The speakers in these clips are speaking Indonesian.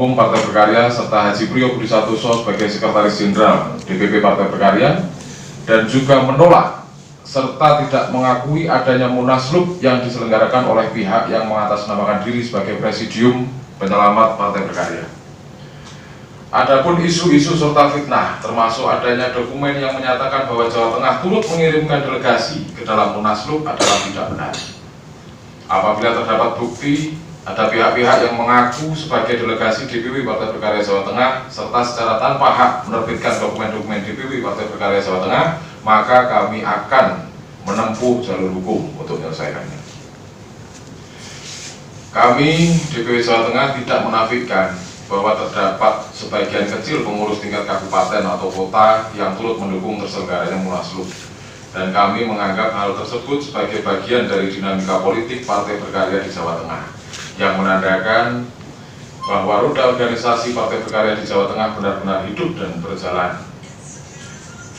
Umum Partai Berkarya serta Haji Priyo Budi Santoso sebagai Sekretaris Jenderal DPP Partai Berkarya, dan juga menolak serta tidak mengakui adanya munaslup yang diselenggarakan oleh pihak yang mengatasnamakan diri sebagai Presidium Penyelamat Partai Berkarya. Adapun isu-isu serta fitnah, termasuk adanya dokumen yang menyatakan bahwa Jawa Tengah turut mengirimkan delegasi ke dalam munaslup adalah tidak benar. Apabila terdapat bukti ada pihak-pihak yang mengaku sebagai delegasi DPP Partai Berkarya Jawa Tengah serta secara tanpa hak menerbitkan dokumen-dokumen DPP Partai Berkarya Jawa Tengah, maka kami akan menempuh jalur hukum untuk menyelesaikannya. Kami DPP Jawa Tengah tidak menafikan bahwa terdapat sebagian kecil pengurus tingkat kabupaten atau kota yang turut mendukung terselenggaranya munaslup, dan kami menganggap hal tersebut sebagai bagian dari dinamika politik Partai Berkarya di Jawa Tengah yang menandakan bahwa roda organisasi Partai Berkarya di Jawa Tengah benar-benar hidup dan berjalan.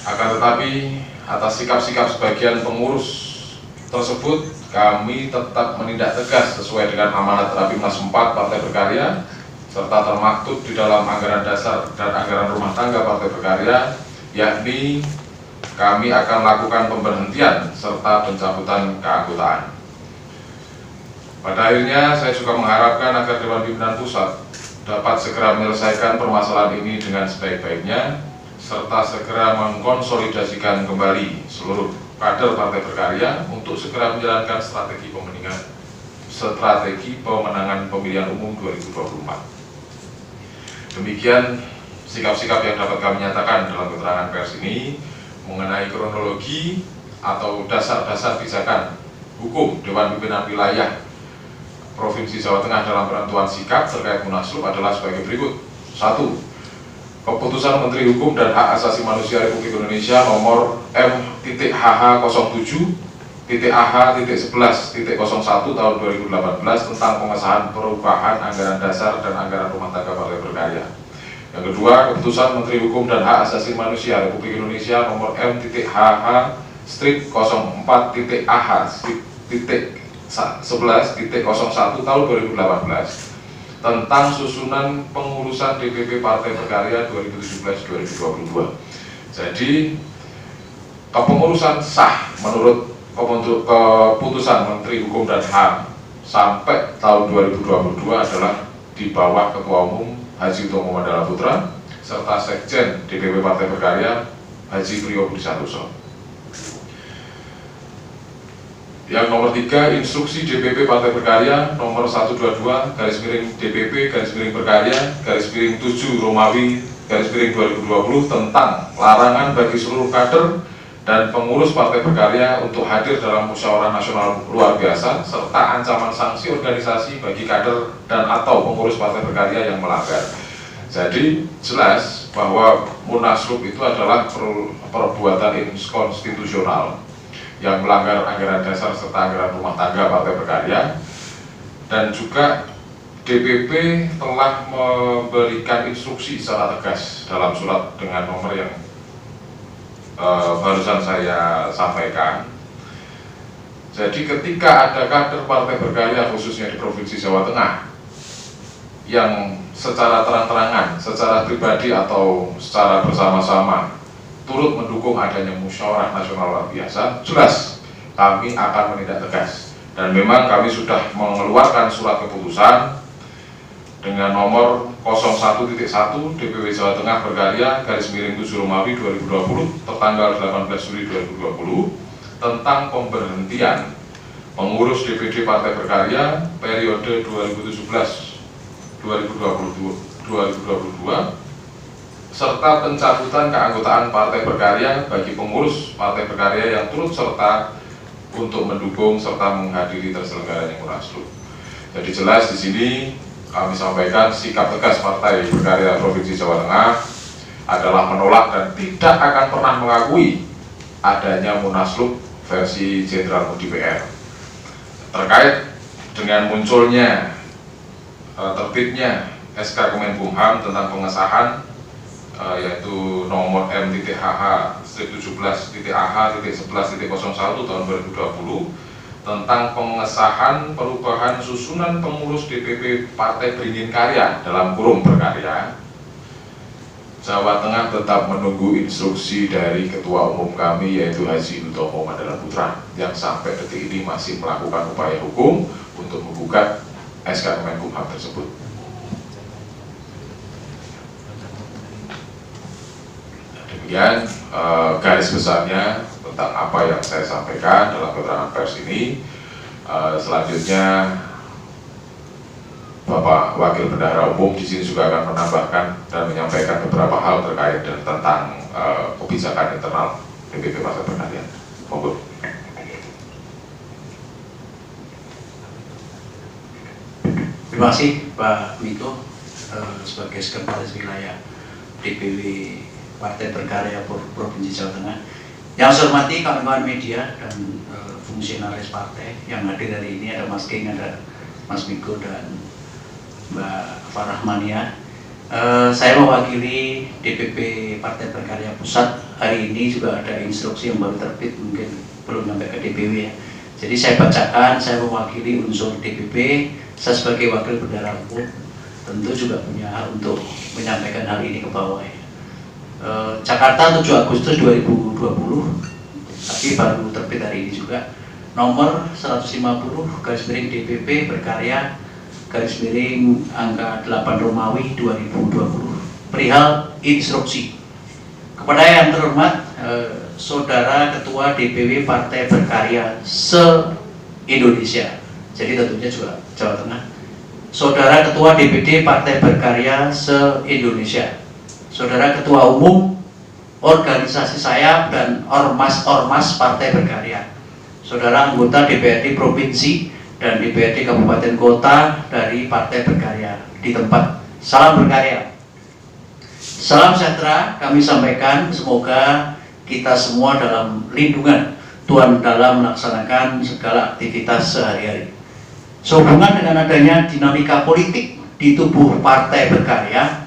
Akan tetapi atas sikap-sikap sebagian pengurus tersebut, kami tetap menindak tegas sesuai dengan amanat Rapimnas 4 Partai Berkarya serta termaktub di dalam anggaran dasar dan anggaran rumah tangga Partai Berkarya, yakni kami akan lakukan pemberhentian serta pencabutan keanggotaan. Pada akhirnya saya juga mengharapkan agar Dewan Pimpinan Pusat dapat segera menyelesaikan permasalahan ini dengan sebaik-baiknya serta segera mengkonsolidasikan kembali seluruh kader Partai Berkarya untuk segera menjalankan strategi pemenangan pemilihan umum 2024. Demikian sikap-sikap yang dapat kami nyatakan dalam keterangan pers ini mengenai kronologi atau dasar-dasar pijakan hukum Dewan Pimpinan Wilayah Provinsi Jawa Tengah dalam penentuan sikap terkait munaslup adalah sebagai berikut. 1. Keputusan Menteri Hukum dan Hak Asasi Manusia Republik Indonesia nomor M.HH07.AH.11.01 tahun 2018 tentang pengesahan perubahan anggaran dasar dan anggaran rumah tangga Partai Berkarya. Yang kedua, Keputusan Menteri Hukum dan Hak Asasi Manusia Republik Indonesia nomor M.HH-KOS-AH-11.01 tahun 2018 tentang susunan pengurusan DPP Partai Berkarya 2017-2022. Jadi, kepengurusan sah menurut keputusan Menteri Hukum dan HAM sampai tahun 2022 adalah di bawah Ketua Umum Haji Utomo Mandala Putra serta Sekjen DPP Partai Berkarya Haji Priyo Budi Santoso. Yang nomor 3, Instruksi DPP Partai Berkarya nomor 122-DPP-Berkarya-7-7 tentang larangan bagi seluruh kader dan pengurus Partai Berkarya untuk hadir dalam musyawarah nasional luar biasa serta ancaman sanksi organisasi bagi kader dan atau pengurus Partai Berkarya yang melanggar. Jadi jelas bahwa munaslup itu adalah perbuatan inkonstitusional yang melanggar anggaran dasar serta anggaran rumah tangga Partai Berkarya, dan juga DPP telah memberikan instruksi secara tegas dalam surat dengan nomor yang barusan saya sampaikan. Jadi ketika ada kader Partai Berkarya khususnya di Provinsi Jawa Tengah yang secara terang-terangan, secara pribadi atau secara bersama-sama turut mendukung adanya musyawarah nasional luar biasa, jelas kami akan menindak tegas. Dan memang kami sudah mengeluarkan surat keputusan dengan nomor 01.1 DPW Jawa Tengah Berkarya /7 Romawi 2020 tertanggal 18 Juli 2020 tentang pemberhentian pengurus DPD Partai Berkarya periode 2017-2022 serta pencabutan keanggotaan Partai Berkarya bagi pengurus Partai Berkarya yang turut serta untuk mendukung serta menghadiri terselenggaranya munaslup. Jadi jelas di sini kami sampaikan sikap tegas Partai Berkarya Provinsi Jawa Tengah adalah menolak dan tidak akan pernah mengakui adanya munaslup versi Jenderal Mudi PR. Terkait dengan munculnya terbitnya SK Kemenkumham tentang pengesahan yaitu nomor M.HH-17.AH.11.01 tahun 2020 tentang pengesahan perubahan susunan pengurus DPP Partai Beringin Karya dalam kurung berkarya. Jawa Tengah tetap menunggu instruksi dari Ketua Umum kami yaitu Haji Hutomo Mandala Putra yang sampai detik ini masih melakukan upaya hukum untuk menggugat SK Kemenkumham tersebut. Demikian garis besarnya tentang apa yang saya sampaikan dalam keterangan pers ini. Selanjutnya Bapak Wakil Bendahara Umum di sini juga akan menambahkan dan menyampaikan beberapa hal terkait dan tentang kebijakan internal DPP Partai Berkarya. Monggo. Terima kasih Pak Miko sebagai Sekretaris Wilayah DPW Partai Berkarya Provinsi Jawa Tengah. Yang saya hormati kawan-kawan media dan fungsionaris partai yang hadir hari ini, ada Mas King, ada Mas Miko dan Mbak Farahmania. Saya mewakili DPP Partai Berkarya Pusat. Hari ini juga ada instruksi yang baru terbit, mungkin belum sampai ke DPW ya. Jadi saya bacakan, saya mewakili unsur DPP, saya sebagai Wakil Bendahara Umum tentu juga punya hak untuk menyampaikan hal ini ke bawah ya. Jakarta 7 Agustus 2020, tapi baru terbit hari ini juga, nomor 150/DPP Berkarya angka 8 Romawi 2020, perihal instruksi. Kepada yang terhormat Saudara Ketua DPW Partai Berkarya se-Indonesia, jadi tentunya juga Jawa Tengah. Saudara Ketua DPD Partai Berkarya se-Indonesia, Saudara Ketua Umum organisasi sayap dan ormas-ormas Partai Berkarya, Saudara anggota DPRD Provinsi dan DPRD Kabupaten Kota dari Partai Berkarya di tempat. Salam berkarya. Salam sejahtera kami sampaikan, semoga kita semua dalam lindungan Tuhan dalam melaksanakan segala aktivitas sehari-hari. Sehubungan dengan adanya dinamika politik di tubuh Partai Berkarya,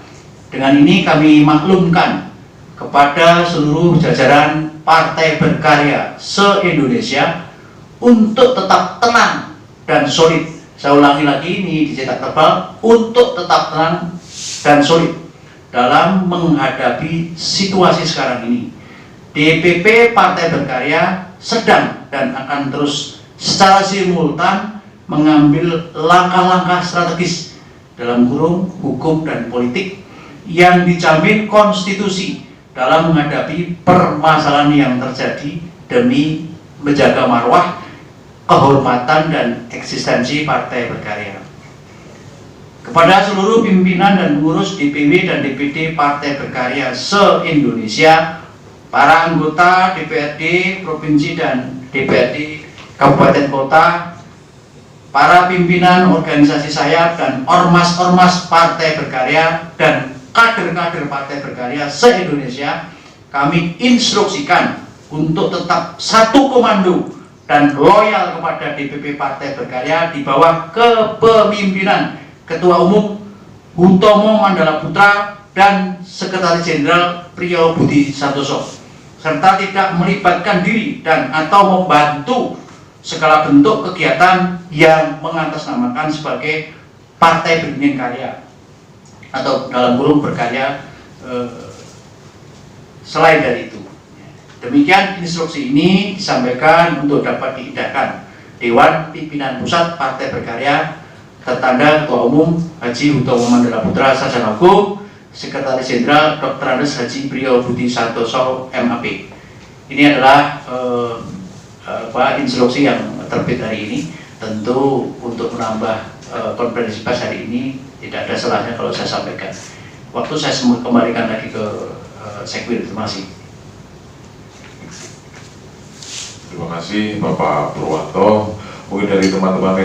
dengan ini kami maklumkan kepada seluruh jajaran Partai Berkarya se-Indonesia untuk tetap tenang dan solid. Saya ulangi lagi, ini dicetak tebal, untuk tetap tenang dan solid dalam menghadapi situasi sekarang ini. DPP Partai Berkarya sedang dan akan terus secara simultan mengambil langkah-langkah strategis dalam kurung hukum dan politik yang dijamin konstitusi dalam menghadapi permasalahan yang terjadi demi menjaga marwah, kehormatan dan eksistensi Partai Berkarya. Kepada seluruh pimpinan dan pengurus DPW dan DPD Partai Berkarya se-Indonesia, para anggota DPRD Provinsi dan DPRD Kabupaten Kota, para pimpinan organisasi sayap dan ormas-ormas Partai Berkarya dan kader-kader Partai Berkarya se-Indonesia, kami instruksikan untuk tetap satu komando dan loyal kepada DPP Partai Berkarya di bawah kepemimpinan Ketua Umum Hutomo Mandala Putra dan Sekretaris Jenderal Priyo Budi Santoso, serta tidak melibatkan diri dan atau membantu segala bentuk kegiatan yang mengatasnamakan sebagai Partai Beringin Karya atau dalam kurung berkarya selain dari itu. Demikian instruksi ini disampaikan untuk dapat diindahkan Dewan Pimpinan Pusat Partai Berkarya tertanda Ketua Umum Haji Hutomo Mandala Putra Sarjana Hukum, Sekretaris Jenderal Dr. Andes Haji Priyo Budi Santoso MAP. Ini adalah instruksi yang terbit hari ini. Tentu untuk menambah konferensi pers hari ini tidak ada salahnya kalau saya sampaikan. Waktu saya kembalikan lagi ke Sekwir. Terima kasih. Terima kasih Bapak Purwanto. Mungkin dari teman-teman